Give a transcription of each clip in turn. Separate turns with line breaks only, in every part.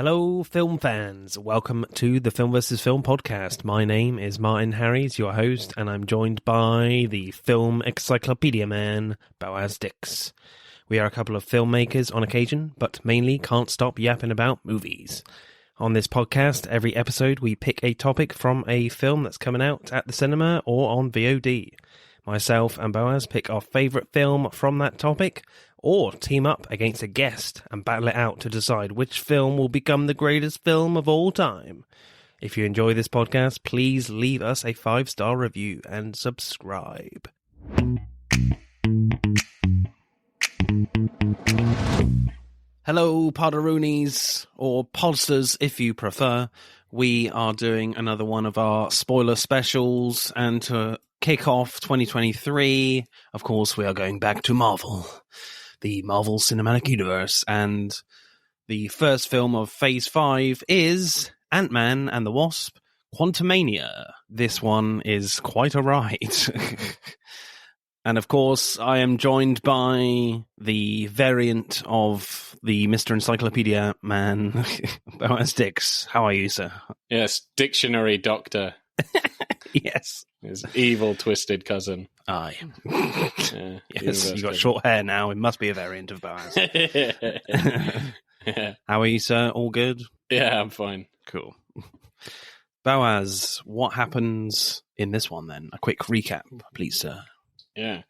Hello, film fans. Welcome to the Film vs. Film podcast. My name is Martin Harries, your host, and I'm joined by the film encyclopedia man, Boaz Dix. We are a couple of filmmakers on occasion, but mainly can't stop yapping about movies. On this podcast, every episode we pick a topic from a film that's coming out at the cinema or on VOD. Myself and Boaz pick our favourite film from that topic, or team up against a guest and battle it out to decide which film will become the greatest film of all time. If you enjoy this podcast, please leave us a 5-star review and subscribe. Hello, Podderoonies, or Podsters if you prefer. We are doing another one of our spoiler specials, and to kick off 2023, of course, we are going back to Marvel. The Marvel Cinematic Universe, and the first film of Phase 5 is Ant-Man and the Wasp, Quantumania. This one is quite a ride. And of course, I am joined by the variant of the Mr. Encyclopedia man, Boaz Dix. How are you, sir?
Yes, dictionary doctor.
Yes.
His evil, twisted cousin.
Aye. Yes, you got short hair now. It must be a variant of Boaz.
Yeah.
How are you, sir? All good?
Yeah, I'm fine.
Cool. Boaz, what happens in this one then? A quick recap, please, sir.
Yeah.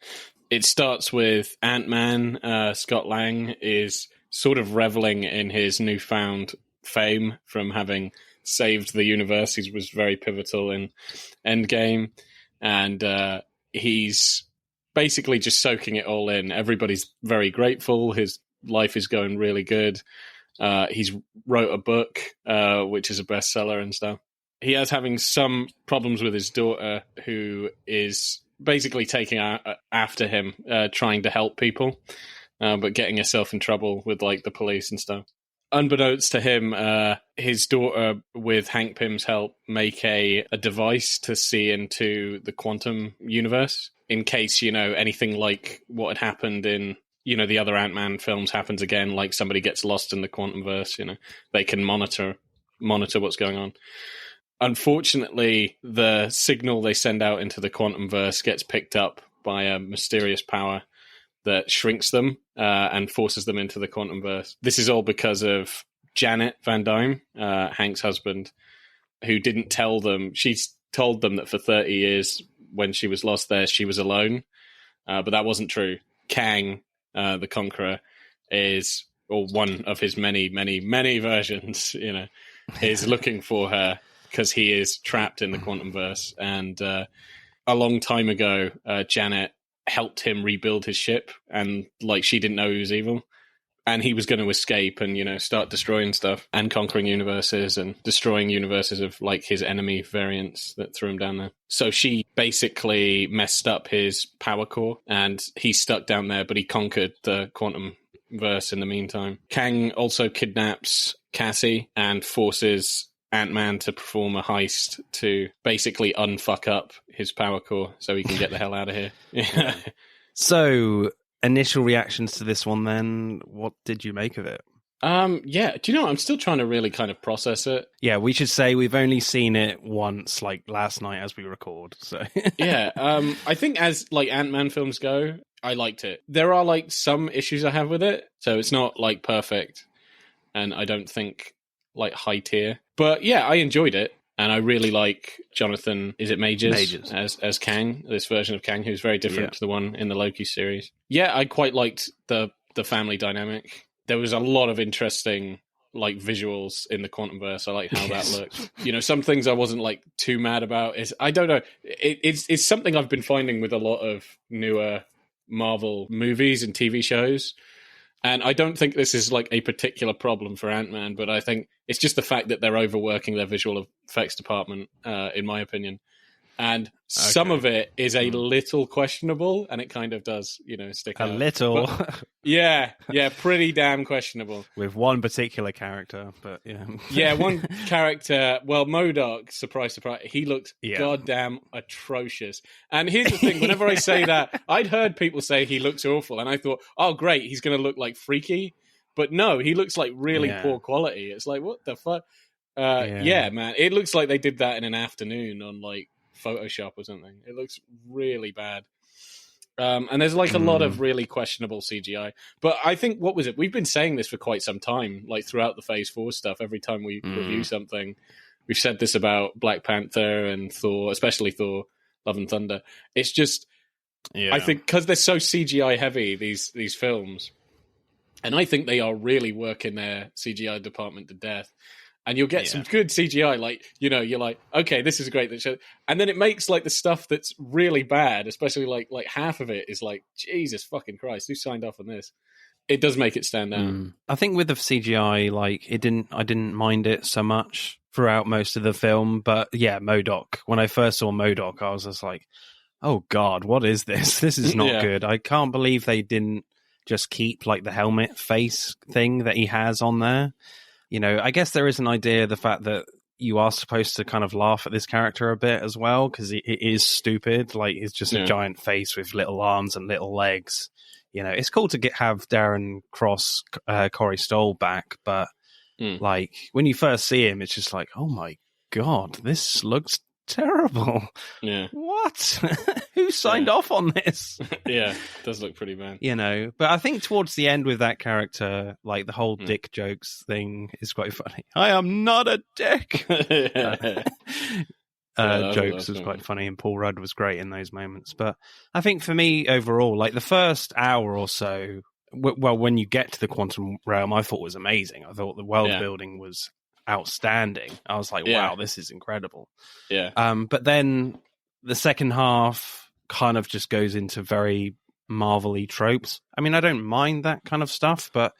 It starts with Ant-Man. Scott Lang is sort of reveling in his newfound fame from having saved the universe. He was very pivotal in Endgame, and he's basically just soaking it all in. Everybody's very grateful. His life is going really good. He's wrote a book, which is a bestseller and stuff. He is having some problems with his daughter, who is basically taking after him, trying to help people, but getting herself in trouble with like the police and stuff. Unbeknownst to him, his daughter, with Hank Pym's help, make a device to see into the quantum universe in case, anything like what had happened in, the other Ant-Man films happens again, like somebody gets lost in the quantum verse, they can monitor what's going on. Unfortunately, the signal they send out into the quantum verse gets picked up by a mysterious power that shrinks them and forces them into the quantum verse. This is all because of Janet Van Dyne, Hank's husband, who didn't tell them. She's told them that for 30 years, when she was lost there, she was alone. But that wasn't true. Kang, the Conqueror, is, or one of his many, many, many versions, is looking for her because he is trapped in the quantum verse. And a long time ago, Janet helped him rebuild his ship, and she didn't know he was evil, and he was going to escape and start destroying stuff and conquering universes and destroying universes of his enemy variants that threw him down there. So she basically messed up his power core, and he's stuck down there, but he conquered the quantum verse in the meantime. Kang also kidnaps Cassie and forces Ant-Man to perform a heist to basically unfuck up his power core so he can get the hell out of here. Yeah.
So, initial reactions to this one then, what did you make of it?
Yeah, do you know what? I'm still trying to really kind of process it.
Yeah, we should say we've only seen it once, last night as we record, so...
Yeah, I think as, Ant-Man films go, I liked it. There are, some issues I have with it, so it's not, perfect, and I don't think, high tier. But yeah, I enjoyed it, and I really like Jonathan, is it Majors? As Kang, this version of Kang, who's very different to the one in the Loki series. Yeah, I quite liked the family dynamic. There was a lot of interesting visuals in the Quantumverse. I like how that looked. Some things I wasn't too mad about is, I don't know, it's something I've been finding with a lot of newer Marvel movies and TV shows. And I don't think this is a particular problem for Ant-Man, but I think it's just the fact that they're overworking their visual effects department, in my opinion. And some of it is a little questionable, and it kind of does, stick out.
A little?
But, yeah, pretty damn questionable.
With one particular character, but yeah.
Yeah, one character, well, MODOK, surprise, surprise, he looked goddamn atrocious. And here's the thing, whenever I say that, I'd heard people say he looks awful, and I thought, oh, great, he's going to look Freaky. But no, he looks like really
Yeah.
poor quality. It's like, what the fuck?
Yeah.
Yeah, man. It looks like they did that in an afternoon on like Photoshop or something. It looks really bad. And there's like a lot of really questionable CGI. But I think, what was it? We've been saying this for quite some time, like throughout the Phase 4 stuff. Every time we review something, we've said this about Black Panther and Thor, especially Thor, Love and Thunder. It's just, I think, because they're so CGI heavy, these films, and I think they are really working their CGI department to death. And you'll get some good CGI, like, you're like, okay, this is great. And then it makes like the stuff that's really bad, especially like half of it is like, Jesus fucking Christ, who signed off on this? It does make it stand out.
I think with the CGI, like I didn't mind it so much throughout most of the film, but yeah, MODOK. When I first saw MODOK, I was just like, oh God, what is this? This is not good. I can't believe they didn't just keep like the helmet face thing that he has on there. I guess there is an idea, the fact that you are supposed to kind of laugh at this character a bit as well, because it is stupid. Like, it's just a giant face with little arms and little legs. It's cool to have Darren Cross, Corey Stoll back, but like when you first see him, it's just like, oh my God, this looks terrible.
Yeah.
What? Who signed off on this?
Yeah, it does look pretty bad.
But I think towards the end with that character, like the whole dick jokes thing is quite funny. I am not a dick. Jokes was quite funny, and Paul Rudd was great in those moments. But I think for me overall, like the first hour or so, well, when you get to the quantum realm, I thought was amazing. I thought the world building was outstanding. I was like, wow, this is incredible. But then the second half kind of just goes into very Marvel-y tropes. I mean, I don't mind that kind of stuff, but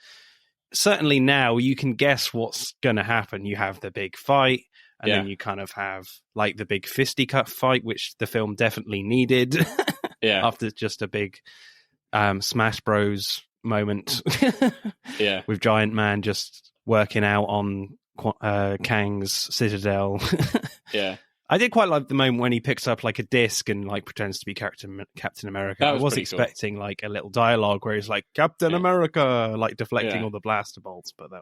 certainly now you can guess what's going to happen. You have the big fight, and then you kind of have like the big fisticuff fight, which the film definitely needed after just a big Smash Bros moment with Giant Man just working out on Kang's Citadel. I did quite like the moment when he picks up like a disc and like pretends to be Captain America. I was expecting like a little dialogue where he's like Captain America, like deflecting all the blaster bolts, but that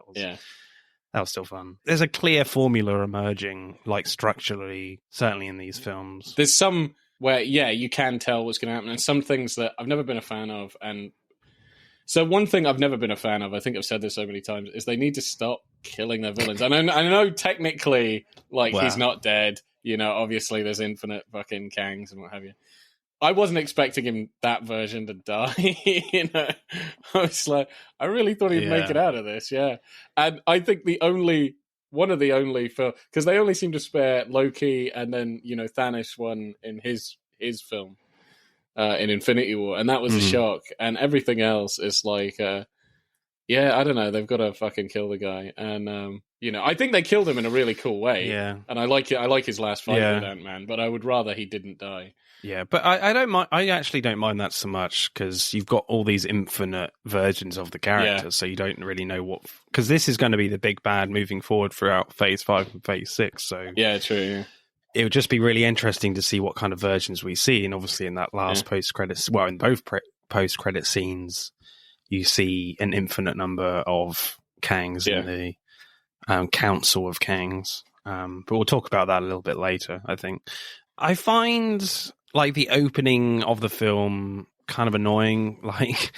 was still fun. There's a clear formula emerging, like structurally, certainly in these films.
There's some where you can tell what's going to happen, and some things that I've never been a fan of. And so one thing I've never been a fan of, I think I've said this so many times, is they need to stop killing their villains. And I know technically, like, he's not dead. Obviously there's infinite fucking Kangs and what have you. I wasn't expecting him, that version, to die. I was like, I really thought he'd make it out of this, And I think one of the only because they only seem to spare Loki and then, Thanos one in his film. In Infinity War, and that was a shock. And everything else is like, I don't know. They've got to fucking kill the guy, and I think they killed him in a really cool way.
Yeah,
and I like it. I like his last fight with Ant-Man, but I would rather he didn't die.
Yeah, but I don't mind. I actually don't mind that so much because you've got all these infinite versions of the character, so you don't really know what. Because this is going to be the big bad moving forward throughout Phase 5 and Phase 6. So
true. Yeah.
It would just be really interesting to see what kind of versions we see. And obviously in that last post-credits, well, in both post-credit scenes, you see an infinite number of Kangs in the Council of Kangs. But we'll talk about that a little bit later, I think. I find like the opening of the film kind of annoying. Like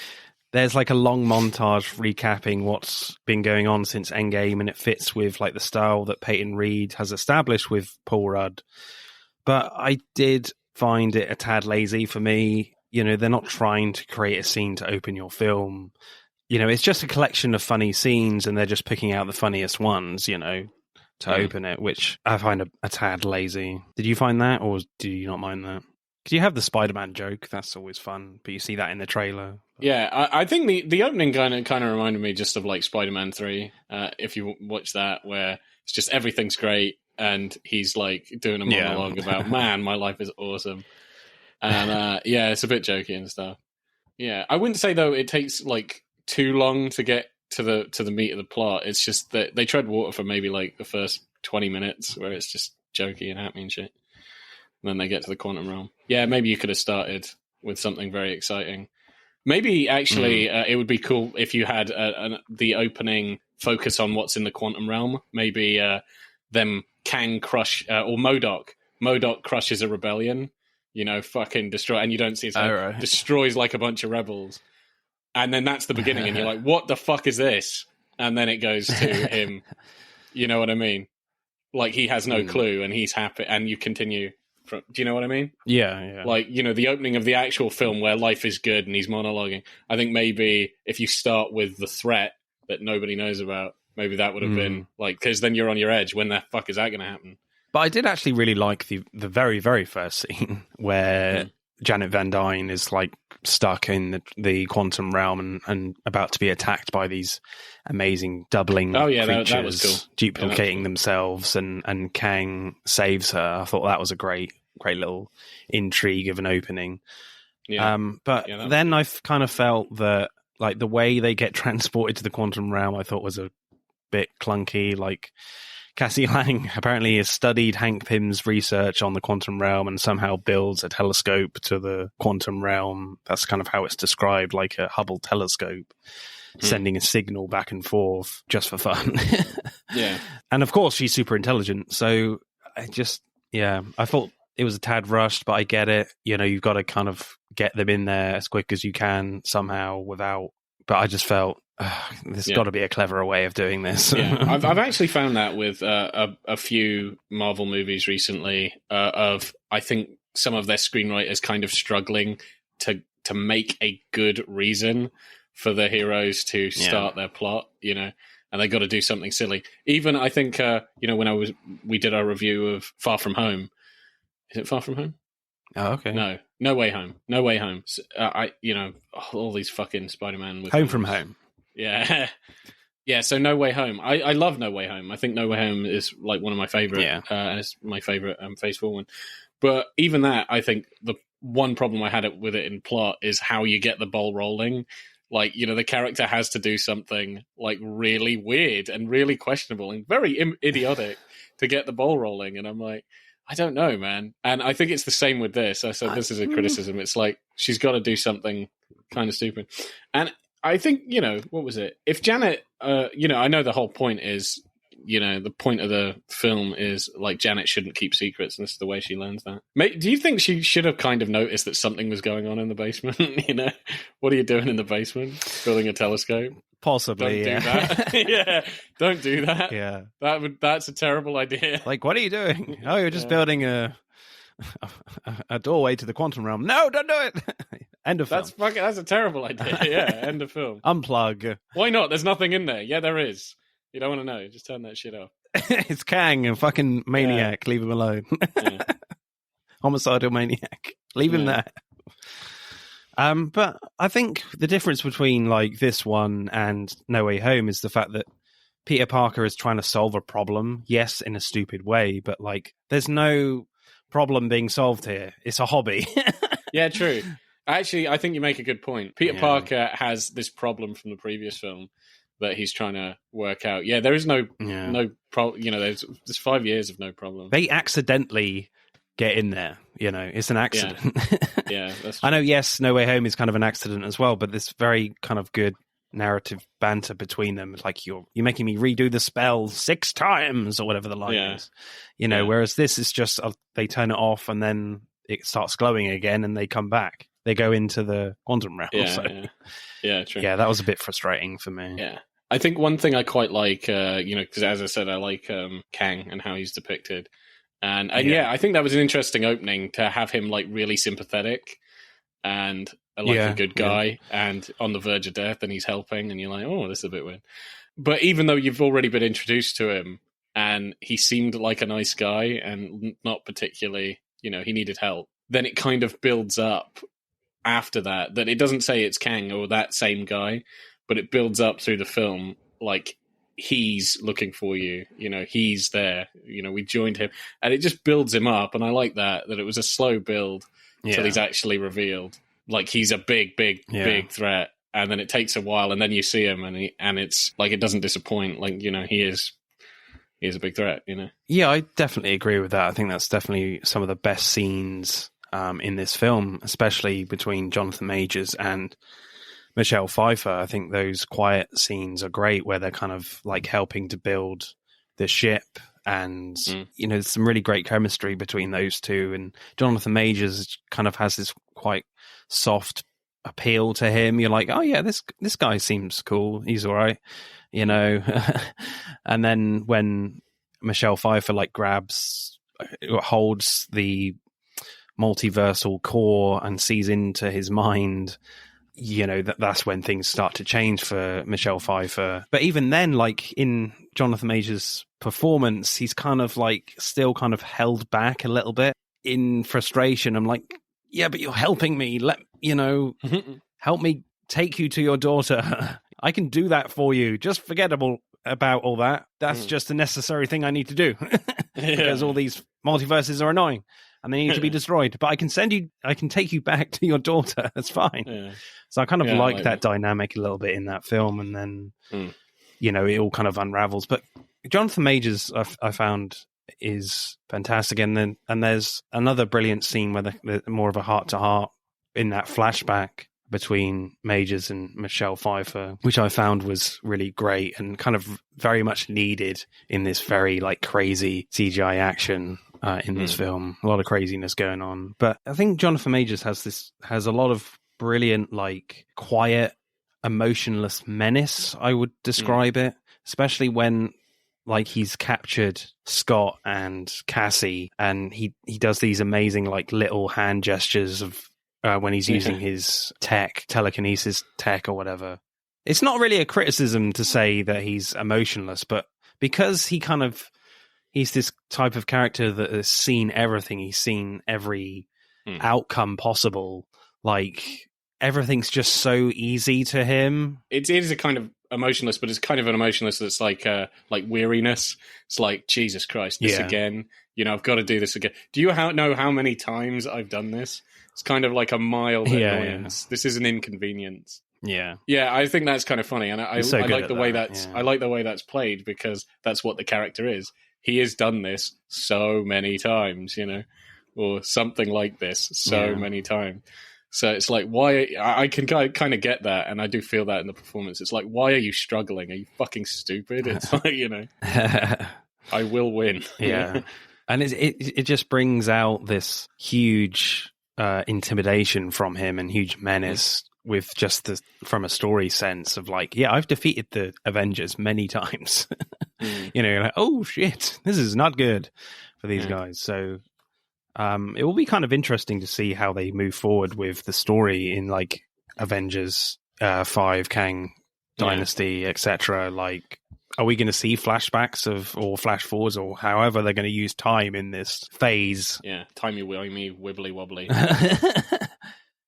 there's like a long montage recapping what's been going on since Endgame, and it fits with like the style that Peyton Reed has established with Paul Rudd. But I did find it a tad lazy for me. They're not trying to create a scene to open your film. It's just a collection of funny scenes, and they're just picking out the funniest ones, to open it, which I find a tad lazy. Did you find that, or do you not mind that? Because you have the Spider-Man joke, that's always fun, but you see that in the trailer.
Yeah, I think the opening kind of reminded me just of like Spider-Man 3, if you watch that, where it's just everything's great, and he's like doing a monologue about, man, my life is awesome. And it's a bit jokey and stuff. Yeah, I wouldn't say though it takes like too long to get to the meat of the plot. It's just that they tread water for maybe like the first 20 minutes where it's just jokey and happy and shit. And then they get to the quantum realm. Yeah, maybe you could have started with something very exciting. Maybe actually it would be cool if you had the opening focus on what's in the quantum realm. Maybe them Kang crush or MODOK crushes a rebellion, fucking destroy, and you don't see it, destroys like a bunch of rebels, and then that's the beginning, and you're like, what the fuck is this? And then it goes to him. You know what I mean? Like he has no clue, and he's happy, and you continue. Do you know what I mean?
Yeah.
Like, the opening of the actual film where life is good and he's monologuing. I think maybe if you start with the threat that nobody knows about, maybe that would have been like, because then you're on your edge. When the fuck is that going to happen?
But I did actually really like the very, very first scene where Janet Van Dyne is like stuck in the quantum realm and about to be attacked by these amazing doubling creatures,
that was cool.
Duplicating themselves, and Kang saves her. I thought that was a great little intrigue of an opening. But then I kind of felt that like the way they get transported to the quantum realm, I thought was a bit clunky. Like Cassie Lang apparently has studied Hank Pym's research on the quantum realm and somehow builds a telescope to the quantum realm. That's kind of how it's described, like a Hubble telescope, sending a signal back and forth just for fun.
Yeah.
And of course, she's super intelligent. So I thought it was a tad rushed, but I get it. You've got to kind of get them in there as quick as you can somehow but I just felt, there's got to be a cleverer way of doing this.
I've actually found that with a few Marvel movies recently. I think some of their screenwriters kind of struggling to make a good reason for the heroes to start their plot, and they got to do something silly. Even I think when we did our review of Far From Home. Is it Far From Home?
Oh, okay.
No Way Home. No Way Home. All these fucking Spider-Man with
Home From Home.
Yeah. Yeah, so No Way Home. I love No Way Home. I think No Way Home is like one of my favorite. And it's my favorite Phase 4 one. But even that, I think the one problem I had with it in plot is how you get the ball rolling. Like, the character has to do something like really weird and really questionable and very idiotic to get the ball rolling. And I'm like, I don't know, man. And I think it's the same with this. So this is a criticism. It's like she's got to do something kind of stupid. And I think, what was it? If Janet, I know the whole point is, the point of the film is like Janet shouldn't keep secrets, and this is the way she learns that. Do you think she should have kind of noticed that something was going on in the basement? What are you doing in the basement? Building a telescope?
Possibly,
don't do that. Don't do that.
Yeah,
that's a terrible idea.
Like, what are you doing? Oh, you're just building a doorway to the quantum realm. No, don't do it. End of film.
That's a terrible idea. Yeah, end of film.
Unplug.
Why not? There's nothing in there. Yeah, there is. You don't want to know. Just turn that shit off.
It's Kang, a fucking maniac. Leave him alone. Homicidal maniac. Leave him there. But I think the difference between like this one and No Way Home is the fact that Peter Parker is trying to solve a problem, yes, in a stupid way, but like there's no problem being solved here. It's a hobby.
Yeah, true. Actually, I think you make a good point. Peter Parker has this problem from the previous film that he's trying to work out. Yeah, there is no problem. There's 5 years of no problem.
They accidentally get in there. It's an accident.
Yeah, that's true.
I know. Yes, No Way Home is kind of an accident as well, but this very kind of good narrative banter between them. It's like you're making me redo the spell 6 times or whatever the line is. Whereas this is just they turn it off and then it starts glowing again and they come back. They go into the quantum realm.
Yeah, true.
Yeah, that was a bit frustrating for me.
Yeah. I think one thing I quite like, because as I said, I like Kang and how he's depicted. And I think that was an interesting opening to have him like really sympathetic and a good guy and on the verge of death, and he's helping, and you're like, oh, this is a bit weird. But even though you've already been introduced to him and he seemed like a nice guy and not particularly, he needed help, then it kind of builds up after that it doesn't say it's Kang or that same guy, but it builds up through the film like he's looking for you, he's there, we joined him, and it just builds him up. And I like that it was a slow build till he's actually revealed like he's a big threat, and then it takes a while, and then you see him and it's like it doesn't disappoint. Like, he is a big threat,
Yeah, I definitely agree with that. I think that's definitely some of the best scenes in this film, especially between Jonathan Majors and Michelle Pfeiffer. I think those quiet scenes are great where they're kind of like helping to build the ship, and there's some really great chemistry between those two. And Jonathan Majors kind of has this quite soft appeal to him. You're like, oh yeah, this guy seems cool. He's all right, And then when Michelle Pfeiffer like holds the multiversal core and sees into his mind, that's when things start to change for Michelle Pfeiffer. But even then, like in Jonathan Majors' performance, he's kind of like still kind of held back a little bit in frustration. I'm like, yeah, but you're helping me. Help me take you to your daughter. I can do that for you. Just forget about all that. That's just a necessary thing I need to do because all these multiverses are annoying and they need to be destroyed. But I can take you back to your daughter. That's fine. Yeah. So I kind of like that dynamic a little bit in that film. And then, it all kind of unravels. But Jonathan Majors, I found, is fantastic. And there's another brilliant scene where there's more of a heart-to-heart in that flashback between Majors and Michelle Pfeiffer, which I found was really great and kind of very much needed in this very like crazy CGI action in this film. A lot of craziness going on. But I think Jonathan Majors has a lot of brilliant, like quiet, emotionless menace, I would describe it, especially when like he's captured Scott and Cassie and he does these amazing like little hand gestures of when he's using his telekinesis tech or whatever. It's not really a criticism to say that he's emotionless, but because he's this type of character that has seen everything, he's seen every outcome possible, like everything's just so easy to him.
It is a kind of emotionless, but it's kind of an emotionless that's like weariness. It's like, Jesus Christ, this again. I've got to do this again. Do you know how many times I've done this? It's kind of like a mild annoyance. This is an inconvenience.
Yeah.
Yeah, I think that's kind of funny. And I like the way I like the way that's played because that's what the character is. He has done this so many times, or something like this so many times. So it's like, why? I can kind of get that, and I do feel that in the performance. It's like, why are you struggling? Are you fucking stupid? It's like, I will win.
Yeah. And it just brings out this huge intimidation from him and huge menace with just from a story sense of like, yeah, I've defeated the Avengers many times. You're like, oh shit, this is not good for these guys. So it will be kind of interesting to see how they move forward with the story in like Avengers 5, Kang Dynasty, etc. Like, are we going to see flashbacks or flash forwards or however they're going to use time in this phase?
Yeah, timey-wimey, wibbly-wobbly.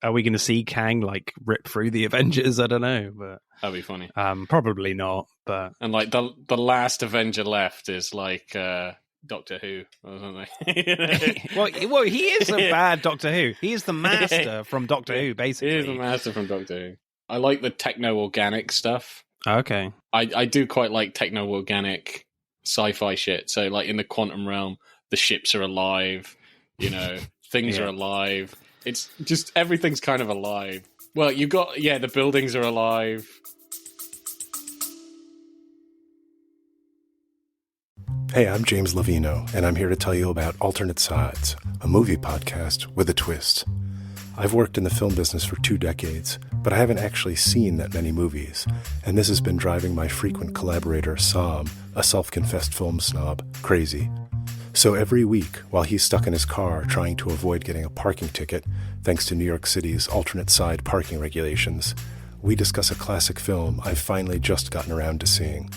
Are we going to see Kang like rip through the Avengers? I don't know, but
that'd be funny.
Probably not. But
like the last Avenger left is like Doctor Who or something.
well, he is a bad Doctor Who. He is the master from Doctor Who, basically.
He is the master from Doctor Who. I like the techno-organic stuff.
Okay.
I do quite like techno-organic sci-fi shit. So like in the quantum realm, the ships are alive, things are alive. It's just everything's kind of alive. Well, you got the buildings are alive.
Hey, I'm James Lovino, and I'm here to tell you about Alternate Sides, a movie podcast with a twist. I've worked in the film business for 2 decades, but I haven't actually seen that many movies, and this has been driving my frequent collaborator, Sam, a self-confessed film snob, crazy. So every week, while he's stuck in his car trying to avoid getting a parking ticket, thanks to New York City's alternate side parking regulations, we discuss a classic film I've finally just gotten around to seeing.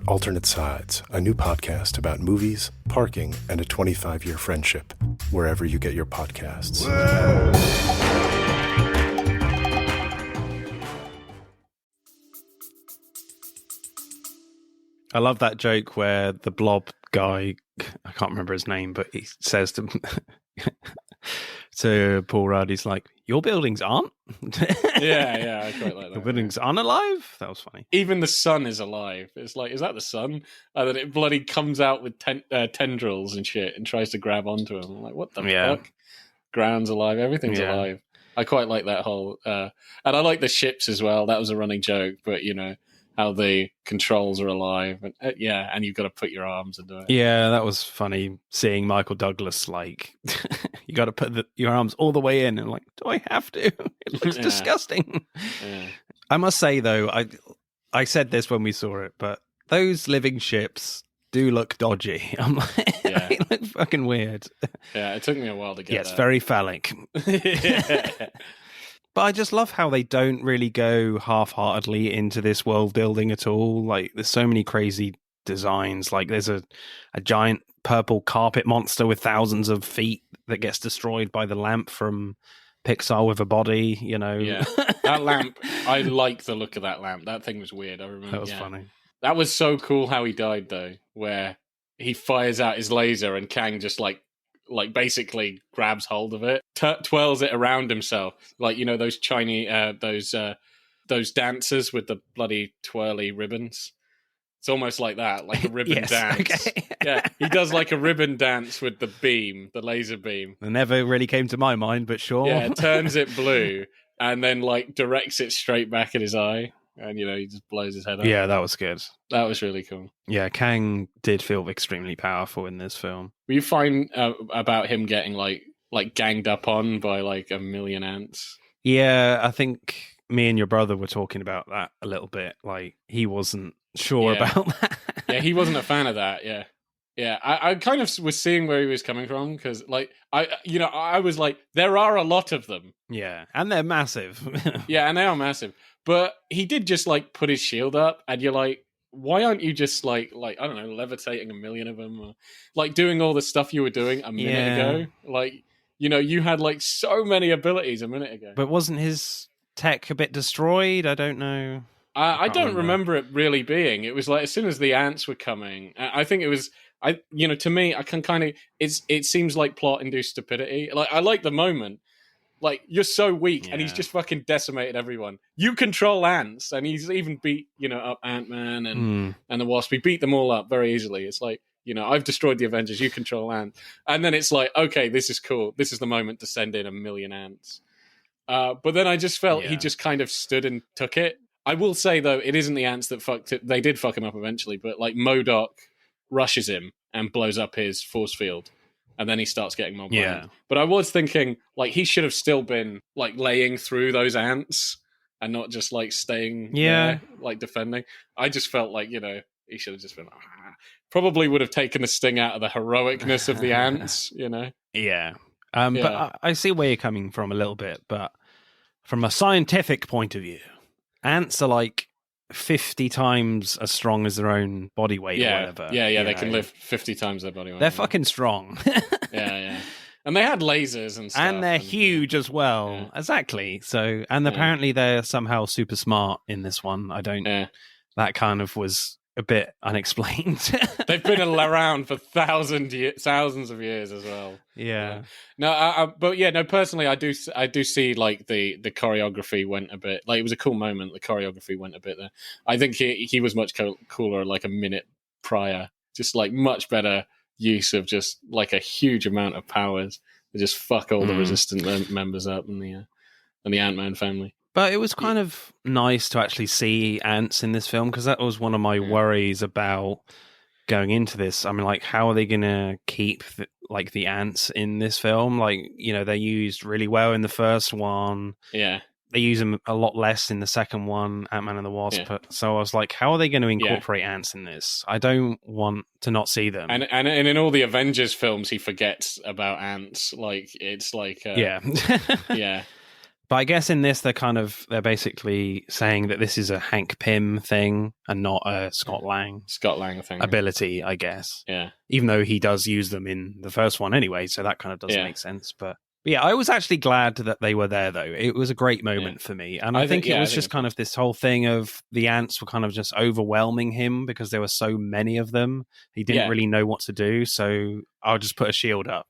Alternate Sides, a new podcast about movies, parking, and a 25-year friendship, wherever you get your podcasts.
I love that joke where the blob guy, I can't remember his name, but he says to to Paul Rudd, he's like, your buildings aren't?
yeah, I quite like that.
Your buildings aren't alive? That was funny.
Even the sun is alive. It's like, is that the sun? And then it bloody comes out with tendrils and shit and tries to grab onto him. I'm like, what the fuck? Ground's alive. Everything's alive. I quite like that whole, and I like the ships as well. That was a running joke, but how the controls are alive, and and you've got to put your arms into it.
Yeah, that was funny seeing Michael Douglas like you got to put your arms all the way in, and like, do I have to? It looks disgusting.
Yeah.
I must say though, I said this when we saw it, but those living ships do look dodgy. I'm like, they look fucking weird.
Yeah, it took me a while to get.
Yeah, it's very phallic. But I just love how they don't really go half-heartedly into this world building at all. Like, there's so many crazy designs. Like, there's a giant purple carpet monster with thousands of feet that gets destroyed by the lamp from Pixar with a body,
Yeah, that lamp, I like the look of that lamp. That thing was weird, I remember.
That was funny.
That was so cool how he died, though, where he fires out his laser and Kang just, like basically grabs hold of it, twirls it around himself, like those Chinese those dancers with the bloody twirly ribbons. It's almost like that, like a ribbon dance. Okay. Yeah, he does like a ribbon dance with the beam, the laser beam.
It never really came to my mind, but sure.
Yeah, turns it blue and then like directs it straight back at his eye. And, he just blows his head off.
Yeah, that was good.
That was really cool.
Yeah, Kang did feel extremely powerful in this film.
Were you find about him getting, like ganged up on by, like, a million ants?
Yeah, I think me and your brother were talking about that a little bit. Like, he wasn't sure about that.
Yeah, he wasn't a fan of that, yeah. Yeah, I kind of was seeing where he was coming from, because, like, I was like, there are a lot of them.
Yeah, and they're massive.
Yeah, and they are massive. But he did just, like, put his shield up, and you're like, why aren't you just, like I don't know, levitating a million of them? Or, like, doing all the stuff you were doing a minute ago? Like, you had, like, so many abilities a minute ago.
But wasn't his tech a bit destroyed? I don't know.
I don't remember it really being. It was, like, as soon as the ants were coming, I think it was... to me, I can kind of... It seems like plot-induced stupidity. Like, I like the moment... Like, you're so weak, and he's just fucking decimated everyone. You control ants, and he's even beat, up Ant-Man and the Wasp. He beat them all up very easily. It's like, I've destroyed the Avengers, you control ants. And then it's like, okay, this is cool. This is the moment to send in a million ants. But then I just felt he just kind of stood and took it. I will say, though, it isn't the ants that fucked it. They did fuck him up eventually, but, like, MODOK rushes him and blows up his force field. And then he starts getting more bland. But I was thinking, like, he should have still been, like, laying through those ants and not just, like, staying there, like, defending. I just felt like, he should have just been, probably would have taken the sting out of the heroicness of the ants,
Yeah. But I see where you're coming from a little bit. But from a scientific point of view, ants are, like, 50 times as strong as their own body weight or whatever.
Yeah, they can lift 50 times their body weight.
They're fucking strong.
Yeah. And they had lasers and stuff.
And they're huge as well. Yeah. Exactly. So, and apparently they're somehow super smart in this one. That kind of was a bit unexplained.
They've been around for thousands of years as well.
Yeah.
No, personally, I do see like the choreography went a bit, like, it was a cool moment. The choreography went a bit there. I think he was much cooler like a minute prior. Just like much better use of just like a huge amount of powers to just fuck all the resistant members up in the Ant-Man family.
But it was kind of nice to actually see ants in this film, because that was one of my worries about going into this. I mean, like, how are they going to keep the ants in this film? Like, they're used really well in the first one.
Yeah.
They use them a lot less in the second one, Ant-Man and the Wasp. Yeah. So I was like, how are they going to incorporate ants in this? I don't want to not see them.
And in all the Avengers films, he forgets about ants. Like, it's like... yeah.
But I guess in this, they're basically saying that this is a Hank Pym thing and not a Scott Lang
thing
ability, I guess.
Yeah.
Even though he does use them in the first one anyway, so that kind of doesn't make sense. But yeah, I was actually glad that they were there, though. It was a great moment for me. And I think it was just kind of this whole thing of the ants were kind of just overwhelming him because there were so many of them. He didn't really know what to do, so I'll just put a shield up,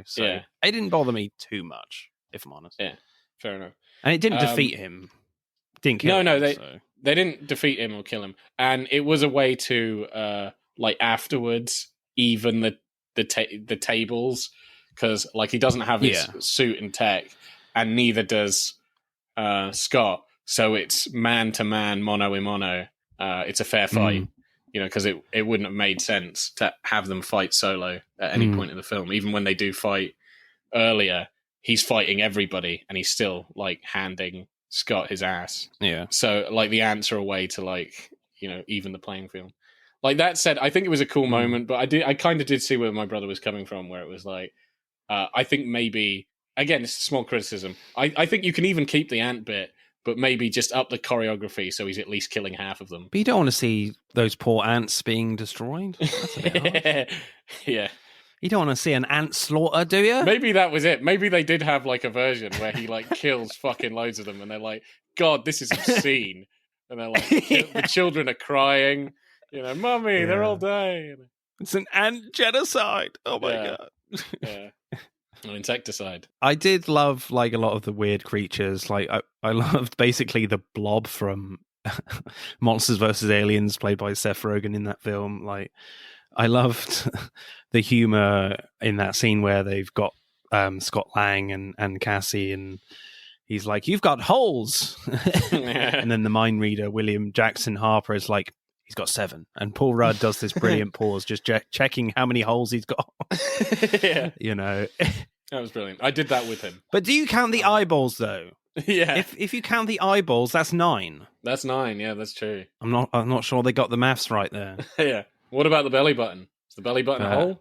So it didn't bother me too much, if I'm honest.
Yeah. Fair enough.
And it didn't defeat him. Didn't kill him.
No, they didn't defeat him or kill him. And it was a way to, like, afterwards, even the tables, because, like, he doesn't have his suit and tech. and neither does Scott. So it's man to man, mono a mono. It's a fair fight, because it wouldn't have made sense to have them fight solo at any point in the film. Even when they do fight earlier, he's fighting everybody, and he's still like handing Scott his ass.
Yeah.
So like the ants are a way to like even the playing field. Like that said, I think it was a cool moment, but I kind of did see where my brother was coming from, where it was like, I think maybe, again, it's a small criticism. I think you can even keep the ant bit, but maybe just up the choreography so he's at least killing half of them.
But you don't want to see those poor ants being destroyed. That's a bit harsh.
Yeah.
You don't want to see an ant slaughter, do you?
Maybe that was it. Maybe they did have like a version where he like kills fucking loads of them, and they're like, God, this is obscene. And they're like, the children are crying. Mummy, they're all dying.
It's an ant genocide. Oh my God.
Yeah. An insecticide.
I did love like a lot of the weird creatures. Like I loved basically the blob from Monsters vs. Aliens, played by Seth Rogen in that film. Like I loved the humor in that scene where they've got Scott Lang and Cassie, and he's like, "You've got holes," and then the mind reader William Jackson Harper is like, "He's got 7," and Paul Rudd does this brilliant pause, just checking how many holes he's got.
Yeah,
that
was brilliant. I did that with him.
But do you count the eyeballs though?
Yeah.
If you count the eyeballs, that's 9.
That's 9. Yeah, that's true.
I'm not sure they got the maths right there.
Yeah. What about the belly button? Is the belly button a hole?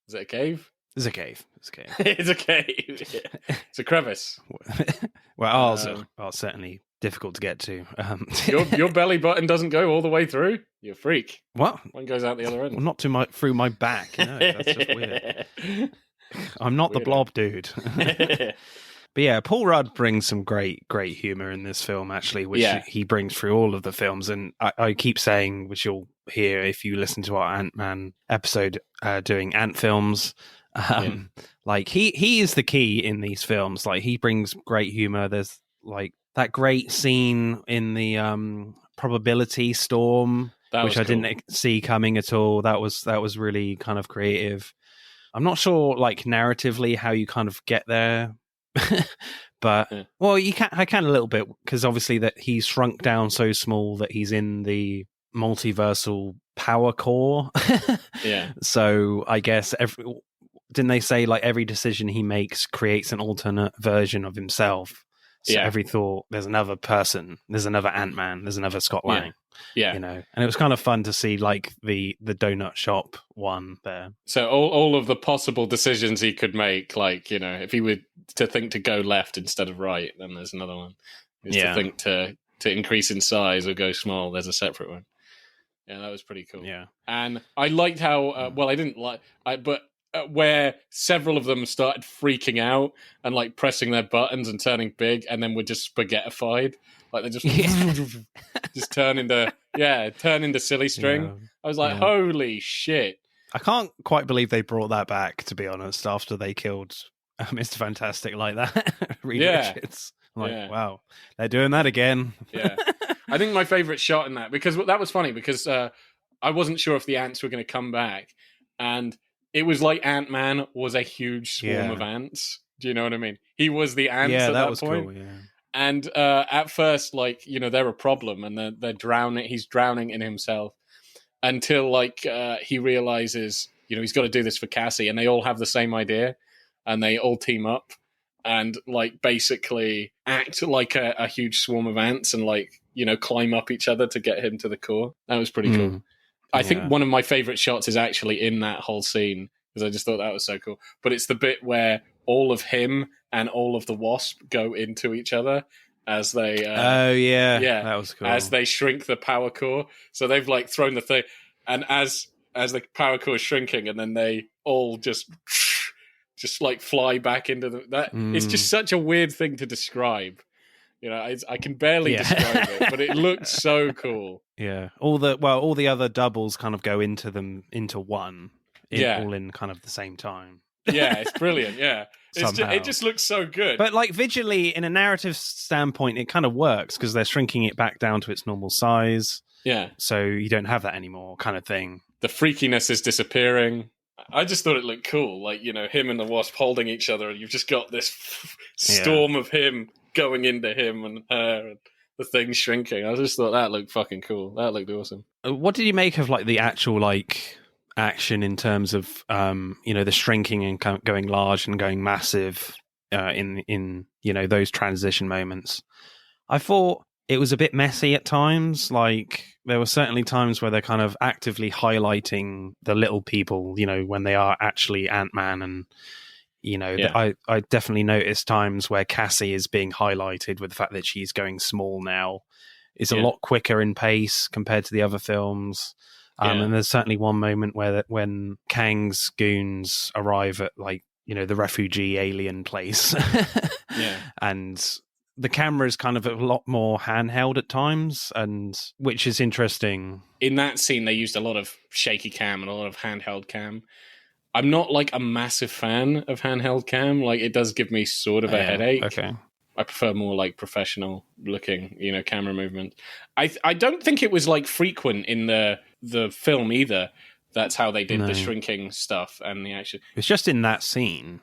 Is it a cave?
It's a cave.
It's a cave. Yeah. It's a crevice.
Well, ours are certainly difficult to get to.
Your belly button doesn't go all the way through? You're a freak.
What?
One goes out the other end.
Well, not through my back. No, that's just weird. I'm not the blob dude. But yeah, Paul Rudd brings some great humor in this film, actually, which he brings through all of the films. And I keep saying, which you'll hear if you listen to our Ant-Man episode doing Ant films, like he is the key in these films. Like he brings great humor. There's like that great scene in the probability storm, which I didn't see coming at all. That was really kind of creative. I'm not sure, like narratively, how you kind of get there. But well, I can a little bit, because obviously that he's shrunk down so small that he's in the multiversal power core.
Yeah.
So I guess didn't they say like every decision he makes creates an alternate version of himself? So every thought, there's another person, there's another Ant-Man, there's another Scott Lang.
Yeah.
And it was kind of fun to see like the donut shop one there.
So all of the possible decisions he could make, like, if he were to think to go left instead of right, then there's another one. To think to increase in size or go small, there's a separate one. Yeah, that was pretty cool.
Yeah.
And I liked how, I didn't like, where several of them started freaking out and like pressing their buttons and turning big, and then were just spaghettified. Like they just just turn into silly string. Yeah. I was like, holy shit.
I can't quite believe they brought that back, to be honest, after they killed Mr. Fantastic like that. Reed Richards. Wow, they're doing that again.
Yeah. I think my favorite shot in that, because that was funny, because I wasn't sure if the ants were going to come back, and it was like Ant-Man was a huge swarm of ants. Do you know what I mean? He was the ants at that point.
Cool, yeah.
And at first, like, they're a problem, and they're drowning. He's drowning in himself until, like, he realizes, he's got to do this for Cassie, and they all have the same idea, and they all team up and, like, basically act like a huge swarm of ants and, like, climb up each other to get him to the core. That was pretty cool. I think one of my favorite shots is actually in that whole scene, because I just thought that was so cool. But it's the bit where all of him and all of the Wasp go into each other as they...
that was cool.
As they shrink the power core. So they've like thrown the thing, and as the power core is shrinking, and then they all just like fly back into that. It's just such a weird thing to describe. I can barely describe it, but it looks so cool.
Yeah, all the other doubles kind of go into one, all in kind of the same time.
Yeah, it's brilliant. Yeah, it just looks so good.
But like visually, in a narrative standpoint, it kind of works because they're shrinking it back down to its normal size.
Yeah,
so you don't have that anymore, kind of thing.
The freakiness is disappearing. I just thought it looked cool. Like, him and the Wasp holding each other, and you've just got this storm of him going into him and her, and the thing shrinking. I just thought that looked fucking cool. That looked awesome.
What did you make of like the actual like action in terms of the shrinking and going large and going massive in those transition moments? I thought it was a bit messy at times. Like there were certainly times where they're kind of actively highlighting the little people, when they are actually Ant-Man, and I definitely noticed times where Cassie is being highlighted with the fact that she's going small now. It's a lot quicker in pace compared to the other films. And there's certainly one moment where when Kang's goons arrive at the refugee alien place, and the camera is kind of a lot more handheld at times, and which is interesting.
In that scene, they used a lot of shaky cam and a lot of handheld cam. I'm not like a massive fan of handheld cam. Like it does give me sort of a headache.
Okay.
I prefer more like professional looking, camera movement. I don't think it was like frequent in the film either. That's how they did the shrinking stuff and the action.
It's just in that scene.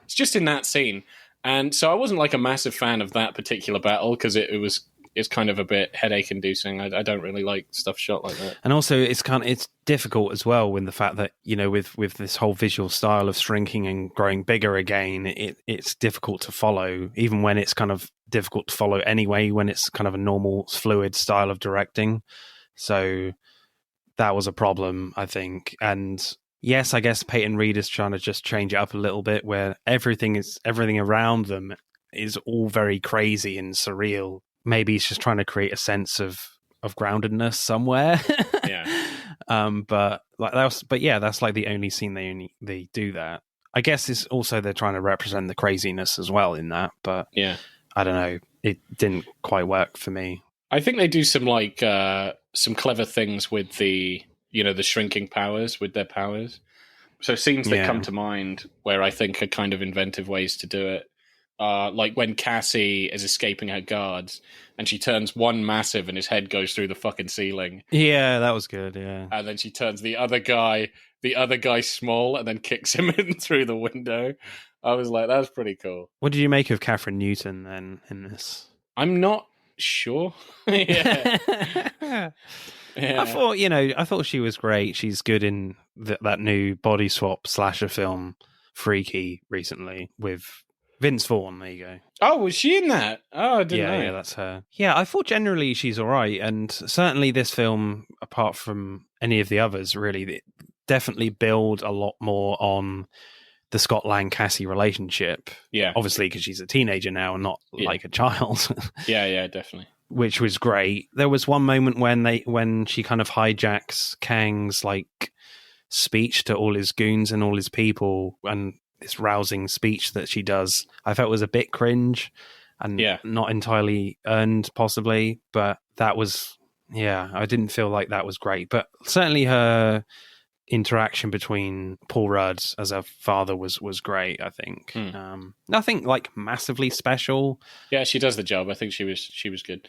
And so I wasn't like a massive fan of that particular battle because it's kind of a bit headache inducing. I don't really like stuff shot like that.
And also it's difficult as well with the fact that, with this whole visual style of shrinking and growing bigger again, it's difficult to follow, even when it's kind of difficult to follow anyway, when it's kind of a normal fluid style of directing. So that was a problem, I think. And yes, I guess Peyton Reed is trying to just change it up a little bit, where everything around them is all very crazy and surreal. Maybe he's just trying to create a sense of groundedness somewhere. But that's like the only scene they do that. I guess it's also they're trying to represent the craziness as well in that. But I don't know, it didn't quite work for me.
I think they do some some clever things with the the shrinking powers with their powers. So scenes that come to mind where I think are kind of inventive ways to do it. Like when Cassie is escaping her guards and she turns one massive and his head goes through the fucking ceiling.
Yeah, that was good, yeah.
And then she turns the other guy small and then kicks him in through the window. I was like, that's pretty cool.
What did you make of Catherine Newton then in this?
I'm not sure.
I thought she was great. She's good in that new body swap slasher film Freaky recently with Vince Vaughn. There you go.
Oh, was she in that? Oh, I didn't know.
Yeah, that's her. Yeah, I thought generally she's all right, and certainly this film, apart from any of the others, really definitely build a lot more on the Scott Lang-Cassie relationship.
Yeah,
obviously because she's a teenager now and not like a child.
yeah, definitely.
Which was great. There was one moment when she kind of hijacks Kang's speech to all his goons and all his people, and this rousing speech that she does, I felt was a bit cringe and not entirely earned, possibly. But that was, I didn't feel like that was great. But certainly her interaction between Paul Rudd as her father was great, I think. Nothing massively special.
Yeah, she does the job. I think she was good.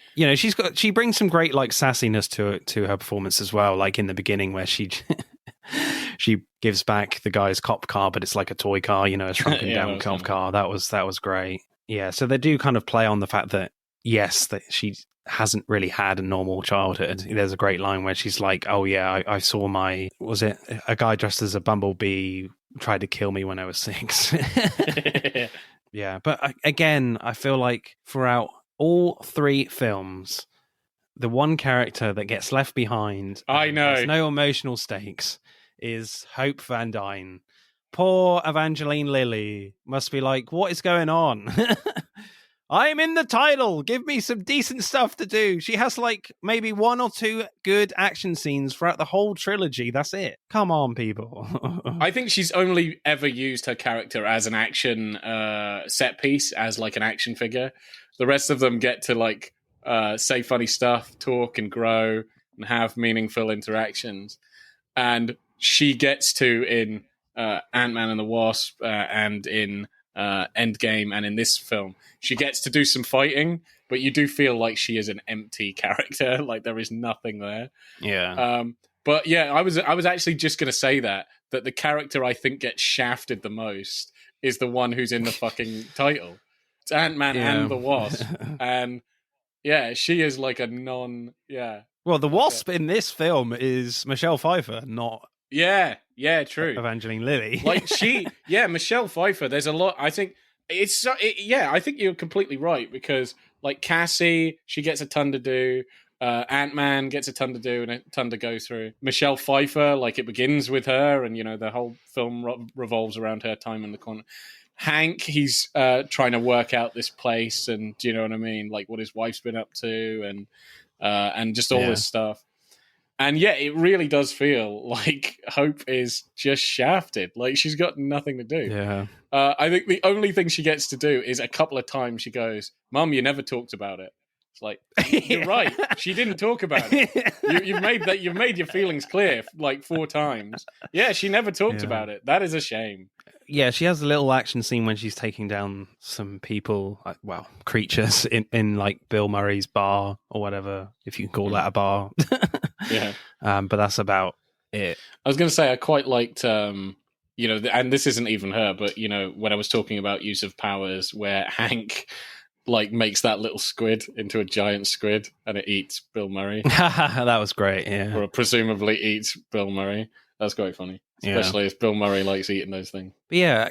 She brings some great sassiness to her performance as well, like in the beginning where she gives back the guy's cop car, but it's like a toy car, a shrunken down cop car. That was great. Yeah, so they do kind of play on the fact that that she hasn't really had a normal childhood. There's a great line where she's like, oh yeah, I saw a guy dressed as a bumblebee tried to kill me when I was 6. Yeah, but again, I feel like throughout all 3 films, the one character that gets left behind, there's no emotional stakes, is Hope Van Dyne. Poor Evangeline Lilly must be like, what is going on? I'm in the title. Give me some decent stuff to do. She has maybe 1 or 2 good action scenes throughout the whole trilogy. That's it. Come on, people.
I think she's only ever used her character as an action set piece, as an action figure. The rest of them get to say funny stuff, talk and grow and have meaningful interactions. And she gets to in Ant-Man and the Wasp and in Endgame and in this film, she gets to do some fighting, but you do feel like she is an empty character. There is nothing there.
Yeah.
But yeah, I was actually just going to say that the character I think gets shafted the most is the one who's in the fucking title. It's Ant-Man and the Wasp. And yeah, she is like a
Well, the Wasp in this film is Michelle Pfeiffer, not
Yeah, true.
Evangeline Lilly.
Michelle Pfeiffer. There's a lot. I think I think you're completely right, because like Cassie, she gets a ton to do. Ant-Man gets a ton to do and a ton to go through. Michelle Pfeiffer, like it begins with her, and the whole film revolves around her time in the corner. Hank, he's trying to work out this place, and do you know what I mean? Like what his wife's been up to, and just all this stuff. And yeah, it really does feel like Hope is just shafted. Like she's got nothing to do.
Yeah.
I think the only thing she gets to do is a couple of times she goes, "Mum, you never talked about it." It's like, you're right. She didn't talk about it. You've made your feelings clear like 4 times. Yeah, she never talked about it. That is a shame.
Yeah, she has a little action scene when she's taking down some people, creatures in like Bill Murray's bar or whatever, if you can call that a bar.
Yeah.
But that's about it.
I was going to say I quite liked, and this isn't even her, but when I was talking about use of powers, where Hank like makes that little squid into a giant squid and it eats Bill Murray.
That was great. Yeah.
Or presumably eats Bill Murray. That's quite funny. Especially if Bill Murray likes eating those things.
But yeah,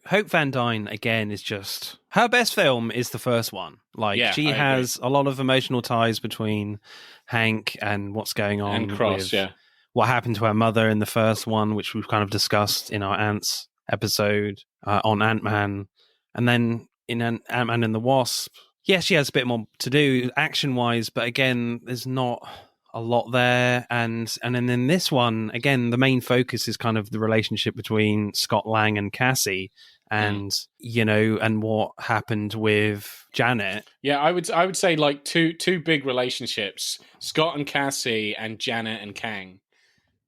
Hope Van Dyne, again, is just... Her best film is the first one. Like, she has a lot of emotional ties between Hank and what's going on.
And Cross,
with what happened to her mother in the first one, which we've kind of discussed in our Ants episode on Ant-Man. And then in Ant-Man and the Wasp, she has a bit more to do action-wise, but again, there's not a lot there. And then in this one, again, the main focus is kind of the relationship between Scott Lang and Cassie, and and what happened with Janet.
Yeah, I would say like two big relationships: Scott and Cassie, and Janet and Kang.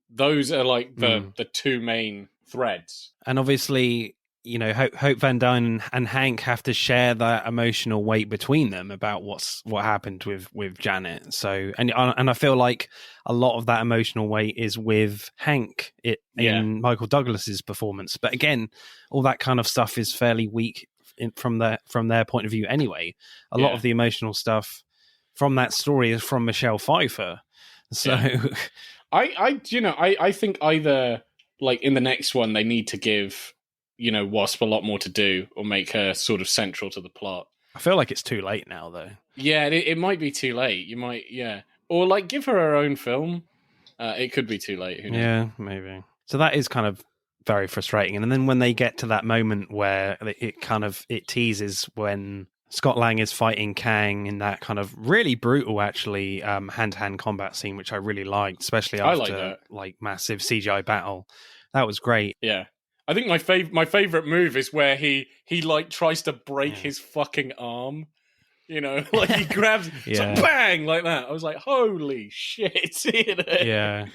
Those are like the two main threads.
And obviously, Hope Van Dyne and Hank have to share that emotional weight between them about what happened with Janet. So, and I feel like a lot of that emotional weight is with Hank in Michael Douglas's performance. But again, all that kind of stuff is fairly weak from their point of view anyway. A lot of the emotional stuff from that story is from Michelle Pfeiffer. So,
I think either like in the next one they need to give Wasp a lot more to do, or make her sort of central to the plot.
I feel like it's too late now, though.
Yeah, it might be too late. You might, or like give her own film. It could be too late. Who knows?
Yeah, maybe. So that is kind of very frustrating. And then when they get to that moment where it teases when Scott Lang is fighting Kang in that kind of really brutal, actually, hand-to-hand combat scene, which I really liked, especially after like massive CGI battle. That was great.
Yeah. I think my favorite move is where he like tries to break his fucking arm. Like he grabs, like, bang, like that. I was like, holy shit!
Yeah.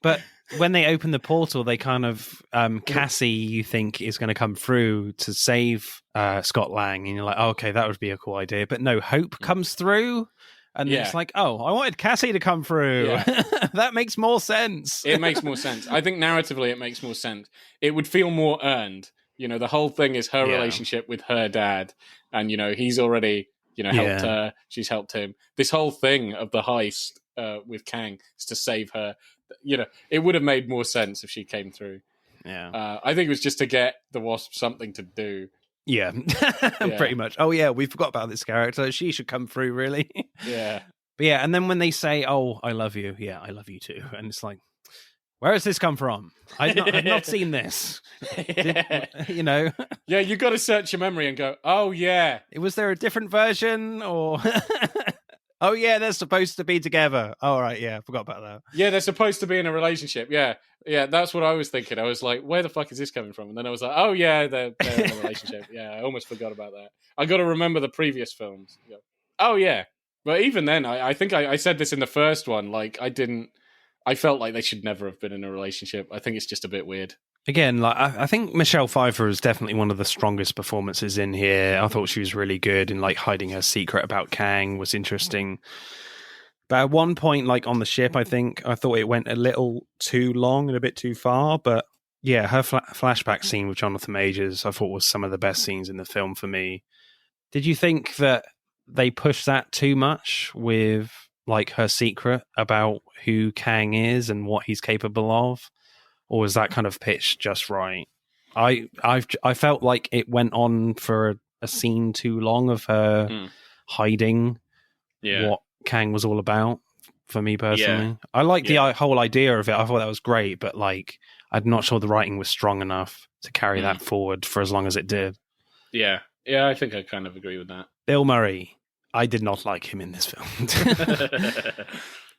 But when they open the portal, they kind of Cassie, you think, is going to come through to save Scott Lang, and you're like, oh, okay, that would be a cool idea. But no, Hope comes through. And it's like, oh, I wanted Cassie to come through. Yeah. That makes more sense.
It makes more sense. I think narratively it makes more sense. It would feel more earned. The whole thing is her relationship with her dad. And, he's already, helped her. She's helped him. This whole thing of the heist with Kang is to save her. It would have made more sense if she came through.
Yeah.
I think it was just to get the Wasp something to do.
Yeah, pretty much. Oh, yeah, we forgot about this character. She should come through, really.
Yeah.
But yeah, and then when they say, oh, I love you. Yeah, I love you too. And it's like, where has this come from? I've not seen this.
Yeah, you got to search your memory and go, oh, yeah.
Was there a different version or... Oh, yeah, they're supposed to be together. Oh, right, yeah, I forgot about that.
Yeah, they're supposed to be in a relationship. Yeah, that's what I was thinking. I was like, where the fuck is this coming from? And then I was like, oh, yeah, they're in a relationship. Yeah, I almost forgot about that. I got to remember the previous films. Yeah. Oh, yeah. But even then, I think I said this in the first one. Like, I felt like they should never have been in a relationship. I think it's just a bit weird.
Again, like I think Michelle Pfeiffer is definitely one of the strongest performances in here. I thought she was really good, and like hiding her secret about Kang was interesting. But at one point, like on the ship, I thought it went a little too long and a bit too far. But yeah, her flashback scene with Jonathan Majors, I thought was some of the best scenes in the film for me. Did you think that they pushed that too much with like her secret about who Kang is and what he's capable of? Or was that kind of pitched just right? I felt like it went on for a scene too long of her hiding what Kang was all about. For me personally, I like the whole idea of it. I thought that was great, but like, I'm not sure the writing was strong enough to carry that forward for as long as it did.
Yeah, I think I kind of agree with that.
Bill Murray, I did not like him in this film.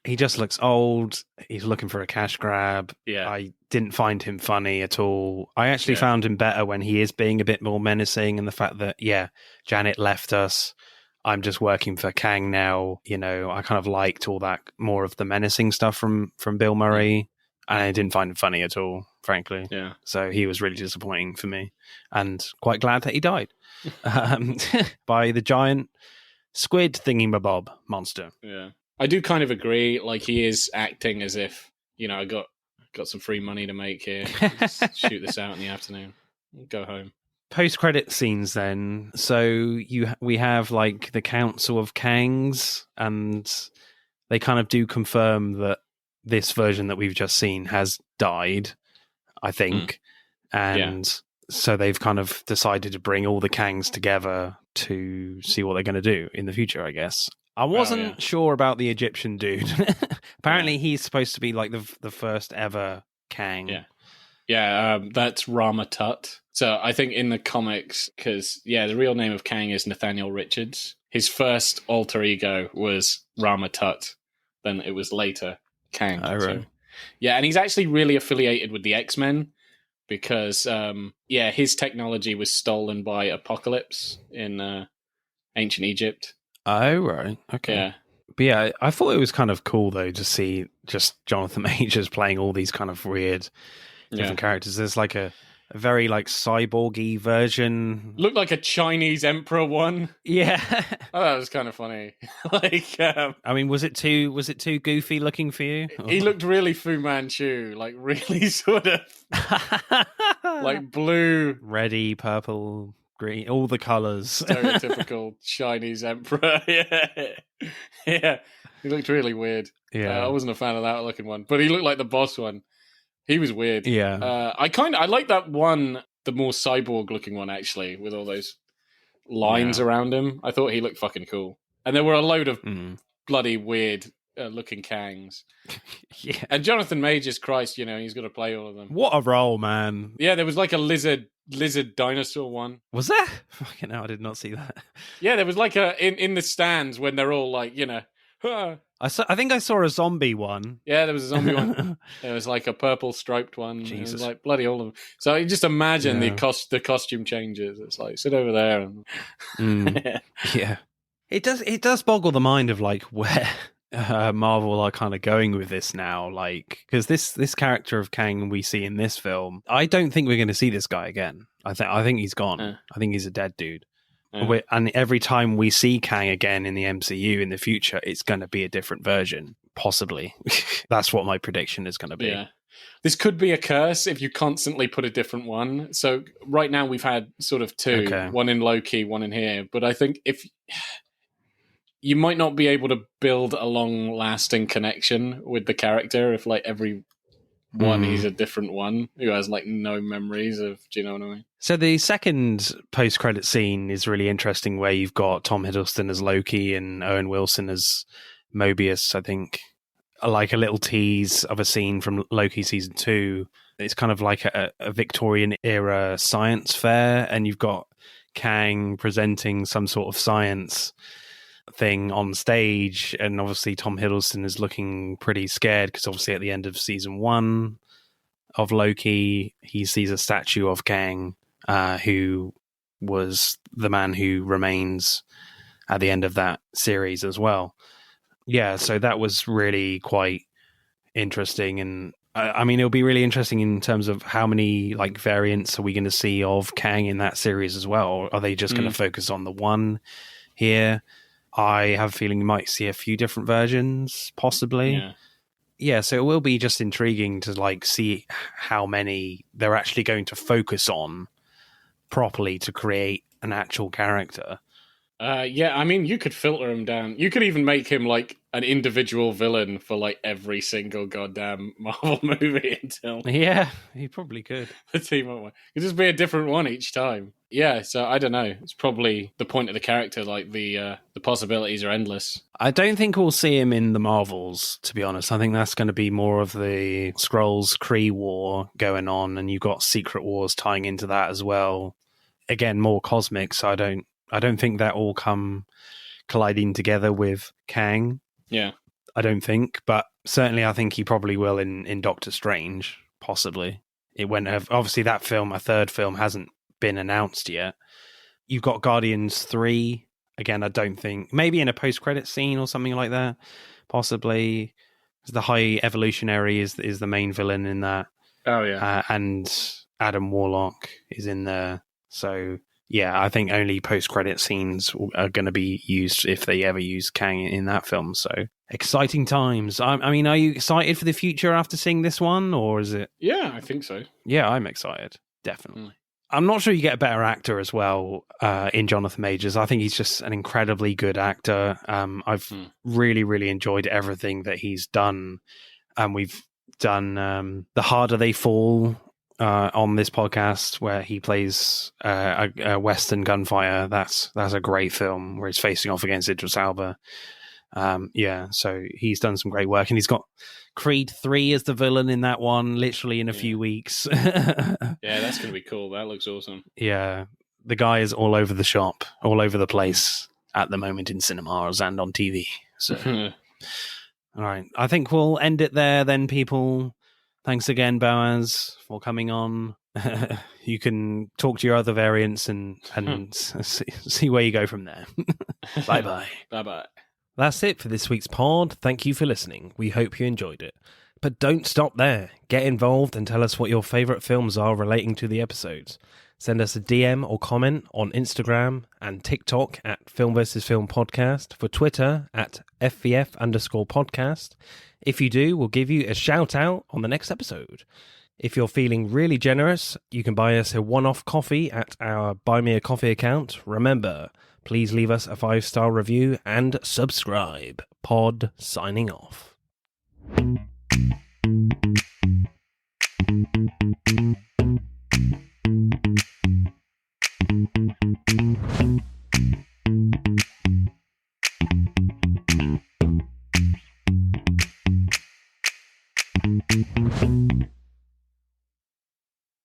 He just looks old. He's looking for a cash grab.
Yeah.
I didn't find him funny at all. I actually found him better when he is being a bit more menacing, and the fact that, Janet left us. I'm just working for Kang now. You know, I kind of liked all that, more of the menacing stuff from Bill Murray, and I didn't find him funny at all, frankly.
Yeah.
So he was really disappointing for me, and quite glad that he died by the giant squid thingy-mabob monster.
Yeah. I do kind of agree. Like, he is acting as if, I got some free money to make here. Just shoot this out in the afternoon. Go home.
Post-credit scenes then. So we have like the Council of Kangs, and they kind of do confirm that this version that we've just seen has died, I think. And so they've kind of decided to bring all the Kangs together to see what they're going to do in the future, I guess. I wasn't sure about the Egyptian dude. Apparently he's supposed to be like the first ever Kang.
Yeah, that's Rama Tut. So I think in the comics, because, the real name of Kang is Nathaniel Richards. His first alter ego was Rama Tut. Then it was later Kang.
Oh, right.
So, and he's actually really affiliated with the X-Men because, his technology was stolen by Apocalypse in ancient Egypt.
Oh, right. Okay.
Yeah.
But I thought it was kind of cool, though, to see just Jonathan Majors playing all these kind of weird different characters. There's like a very like cyborgy version.
Looked like a Chinese emperor one.
Yeah.
Oh, that was kind of funny.
I mean, was it too goofy looking for you?
He looked really Fu Manchu, like really sort of like blue,
reddy, purple, green, all the colors.
Stereotypical Chinese emperor. Yeah. He looked really weird.
Yeah.
I wasn't a fan of that looking one, but he looked like the boss one. He was weird.
Yeah.
I like that one, the more cyborg looking one, actually, with all those lines around him. I thought he looked fucking cool. And there were a load of bloody weird looking Kangs.
Yeah.
And Jonathan Majors, Christ, he's got to play all of them.
What a role, man.
Yeah, there was like a lizard dinosaur one.
Was there? Fucking hell, I did not see that.
Yeah, there was like in the stands when they're all like,
I think I saw a zombie one.
Yeah, there was a zombie one. There was like a purple striped one.
Jesus.
It was like bloody all of them. So you just imagine the costume changes. It's like, sit over there. And...
Yeah. It does boggle the mind of like where Marvel are kind of going with this now. Like, because this character of Kang we see in this film, I don't think we're going to see this guy again. I think he's gone. I think he's a dead dude. And every time we see Kang again in the MCU in the future, it's going to be a different version, possibly. That's what my prediction is going to be.
Yeah. This could be a curse if you constantly put a different one. So right now we've had sort of two, one in Loki, one in here. But I think if you might not be able to build a long-lasting connection with the character if like every one he's a different one who has like no memories of, do you know what I mean?
So the second post-credit scene is really interesting, where you've got Tom Hiddleston as Loki and Owen Wilson as Mobius, I think. Like a little tease of a scene from Loki season 2. It's kind of like a Victorian era science fair, and you've got Kang presenting some sort of science thing on stage, and obviously Tom Hiddleston is looking pretty scared because obviously at the end of season 1 of Loki, he sees a statue of Kang, who was the man who remains at the end of that series as well. Yeah, so that was really quite interesting, and I mean, it'll be really interesting in terms of how many like variants are we going to see of Kang in that series as well. Or are they just going to focus on the one here? I have a feeling you might see a few different versions, possibly. Yeah, so it will be just intriguing to like see how many they're actually going to focus on properly to create an actual character.
Yeah, I mean, you could filter him down. You could even make him like an individual villain for like every single goddamn Marvel movie until
Yeah, he probably could.
the team up one. It'd just be a different one each time. Yeah, so I don't know. It's probably the point of the character. Like the possibilities are endless.
I don't think we'll see him in the Marvels, to be honest. I think that's going to be more of the Skrulls Kree war going on, and you've got Secret Wars tying into that as well. Again, more cosmic, so I don't think that all come colliding together with Kang.
Yeah.
I don't think, but certainly I think he probably will in Doctor Strange, possibly. It went obviously that film, a third film, hasn't been announced yet. You've got Guardians 3. Again, I don't think, maybe in a post-credit scene or something like that, possibly. The High Evolutionary is the main villain in that.
Oh, yeah.
And Adam Warlock is in there. So, yeah, I think only post-credit scenes are going to be used if they ever use Kang in that film. So, exciting times. I mean, are you excited for the future after seeing this one, or is it?
Yeah, I think so.
Yeah, I'm excited. Definitely. I'm not sure you get a better actor as well in Jonathan Majors. I think he's just an incredibly good actor. I've really, really enjoyed everything that he's done. We've done The Harder They Fall on this podcast, where he plays a Western gunfighter. That's a great film where he's facing off against Idris Elba. So he's done some great work, and he's got Creed 3 as the villain in that one, literally in a few weeks.
Yeah, that's going to be cool. That looks awesome.
Yeah, the guy is all over the shop, all over the place at the moment in cinemas and on TV. So, all right, I think we'll end it there then, people. Thanks again, Boaz, for coming on. You can talk to your other variants and see where you go from there. Bye-bye.
Bye-bye.
That's it for this week's pod. Thank you for listening. We hope you enjoyed it. But don't stop there. Get involved and tell us what your favourite films are relating to the episodes. Send us a DM or comment on Instagram and TikTok at Film vs. Film Podcast, for Twitter at FVF_podcast. If you do, we'll give you a shout out on the next episode. If you're feeling really generous, you can buy us a one-off coffee at our Buy Me a Coffee account. Remember, please leave us a 5-star review and subscribe. Pod signing off.